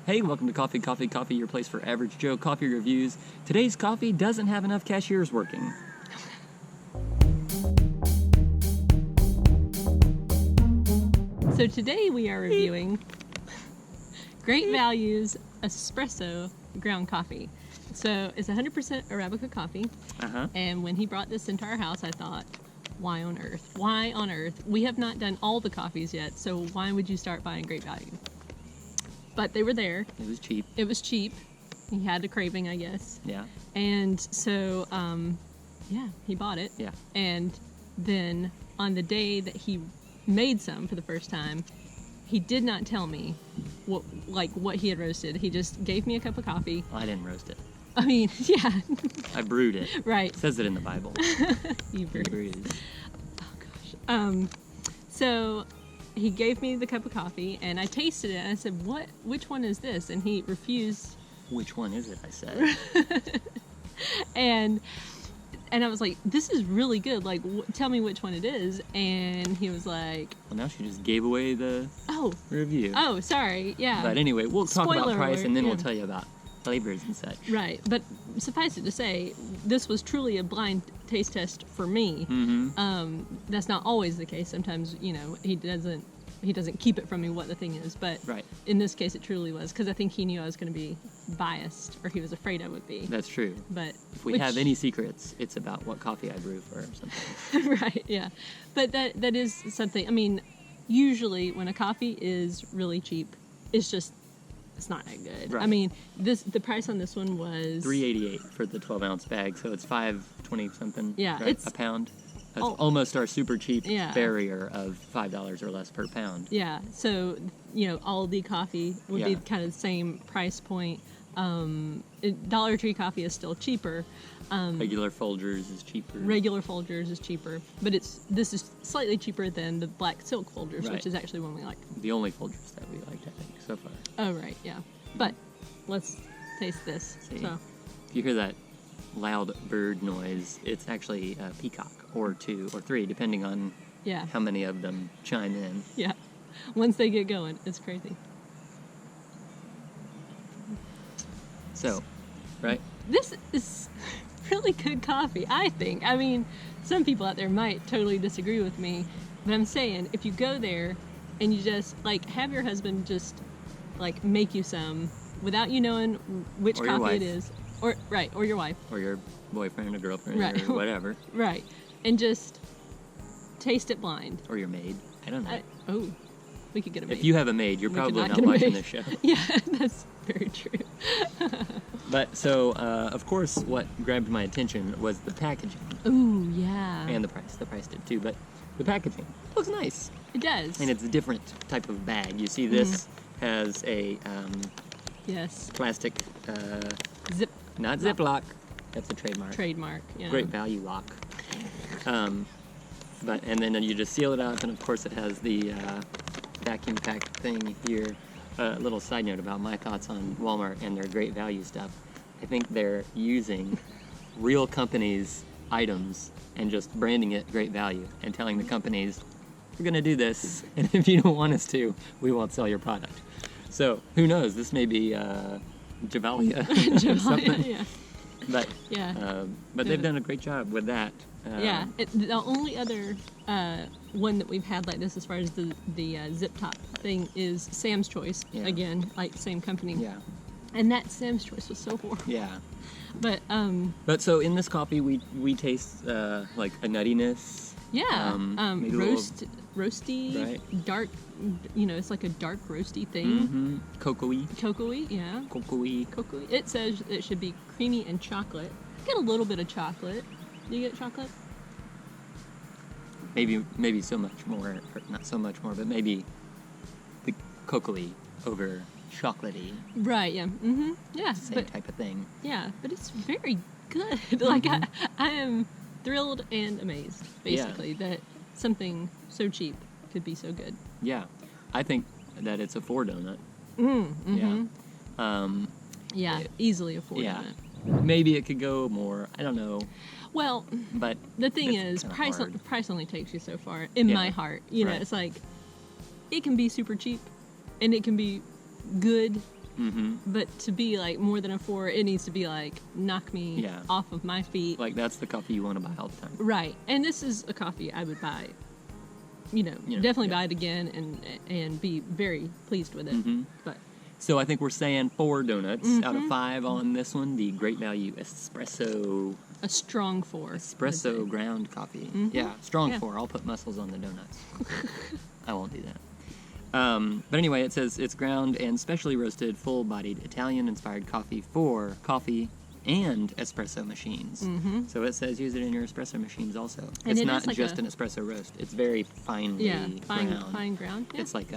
Hey, welcome to Coffee, Coffee, Coffee, your place for average Joe coffee reviews. Today's coffee doesn't have enough cashiers working. So today we are reviewing Great Value's Espresso ground coffee. So it's 100% Arabica coffee. And when he brought this into our house, I thought, why on earth? Why on earth? We have not done all the coffees yet, so why would you start buying Great Value? But they were there. It was cheap. It was cheap. He had a craving, I guess. Yeah. And so, yeah, he bought it. Yeah. And then on the day that he made some for the first time, he did not tell me what he had roasted. He just gave me a cup of coffee. Well, I didn't roast it. I mean, yeah. I brewed it. Right. It says it in the Bible. You brewed. Oh, gosh. So he gave me the cup of coffee, and I tasted it, and I said, which one is this? And he refused. Which one is it, I said. and I was like, this is really good. Like, tell me which one it is. And he was like... Well, now she just gave away the review. Oh, sorry. Yeah. But anyway, we'll talk about price, and then yeah. we'll tell you about flavors and such. Right. But suffice it to say, this was truly a blind taste test for me. Mm-hmm. That's not always the case. Sometimes, he doesn't keep it from me what the thing is. But right. In this case, it truly was, because I think he knew I was going to be biased, or he was afraid I would be. That's true. But if we have any secrets, it's about what coffee I brew for something. Right, yeah. But that is something. I mean, usually when a coffee is really cheap, it's not that good. Right. I mean, the price on this one was $3.88 for the 12-ounce bag, so it's $5.20 something. Yeah, right? it's a pound. That's almost our super cheap yeah. barrier of $5 or less per pound. Yeah. So Aldi coffee would be kind of the same price point. Dollar Tree coffee is still cheaper. Regular Folgers is cheaper. Regular Folgers is cheaper, but this is slightly cheaper than the black silk Folgers, right. which is actually one we like. The only Folgers that we liked, I think, so far. Oh, right, yeah. But let's taste this. See, so. if you hear that loud bird noise, it's actually a peacock, or 2 or 3, depending on how many of them chime in. Yeah. Once they get going, it's crazy. So, right? This is really good coffee, I think. I mean, some people out there might totally disagree with me, but I'm saying if you go there and you just have your husband just make you some without you knowing which coffee it is, or your wife, or your boyfriend or girlfriend, right. or whatever, right, and just taste it blind, or your maid. I don't know. We could get a maid. If you have a maid, you're probably not watching this show. Yeah, that's very true. But so, of course, what grabbed my attention was the packaging. Ooh, yeah. And the price. The price did too, but the packaging looks nice. It does. And it's a different type of bag. You see, this has a plastic zip. Not Ziploc. That's a trademark. Trademark. Yeah. Great Value lock. And then you just seal it up, and of course it has the vacuum pack thing here. A little side note about my thoughts on Walmart and their Great Value stuff. I think they're using real companies' items and just branding it Great Value and telling the companies, we're going to do this, and if you don't want us to, we won't sell your product. So, who knows? This may be Javalia or something. Yeah. But they've done a great job with that. The only other one that we've had like this as far as the zip top thing is Sam's Choice. Yeah. Again, same company. Yeah. And that Sam's Choice was so horrible. Yeah. But so in this coffee we taste like a nuttiness. Yeah. Roasty. Right. Dark. It's like a dark roasty thing. Mm-hmm. Cocoa-y, yeah. Cocoa-y. It says it should be creamy and chocolate. Get a little bit of chocolate. Do you get chocolate? Maybe so much more, or not so much more, but maybe the cocoa-y over chocolatey. Right, yeah. Mm-hmm. Yeah. Same type of thing. Yeah, but it's very good. I am thrilled and amazed, basically, that something so cheap could be so good. Yeah. I think that it's a 4 donut. Yeah. Easily a 4 donut. Maybe it could go more. I don't know. Well, but the thing is, price only takes you so far. In my heart, it's like it can be super cheap, and it can be good But to be like more than a 4, it needs to be like knock me off of my feet. Like that's the coffee you want to buy all the time. Right. And this is a coffee I would buy. Definitely buy it again and be very pleased with it. But so I think we're saying 4 donuts out of 5 on this one. The Great Value Espresso. A strong 4. Espresso ground coffee. Yeah, strong 4. I'll put muscles on the donuts. I won't do that. But anyway, it says it's ground and specially roasted, full-bodied Italian-inspired coffee for coffee and espresso machines. So it says use it in your espresso machines also. And it's not like just an espresso roast. It's very finely ground. Fine ground. Yeah. It's like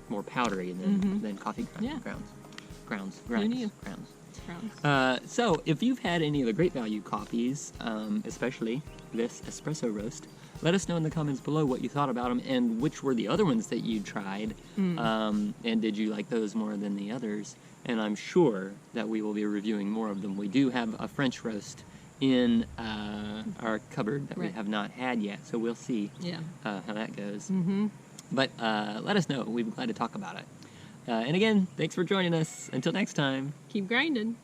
more powdery than coffee grounds. So if you've had any of the Great Value coffees, especially this espresso roast, let us know in the comments below what you thought about them and which were the other ones that you tried. And did you like those more than the others? And I'm sure that we will be reviewing more of them. We do have a French roast in our cupboard that we have not had yet, so we'll see how that goes. But let us know. We'd be glad to talk about it. And again, thanks for joining us. Until next time. Keep grinding.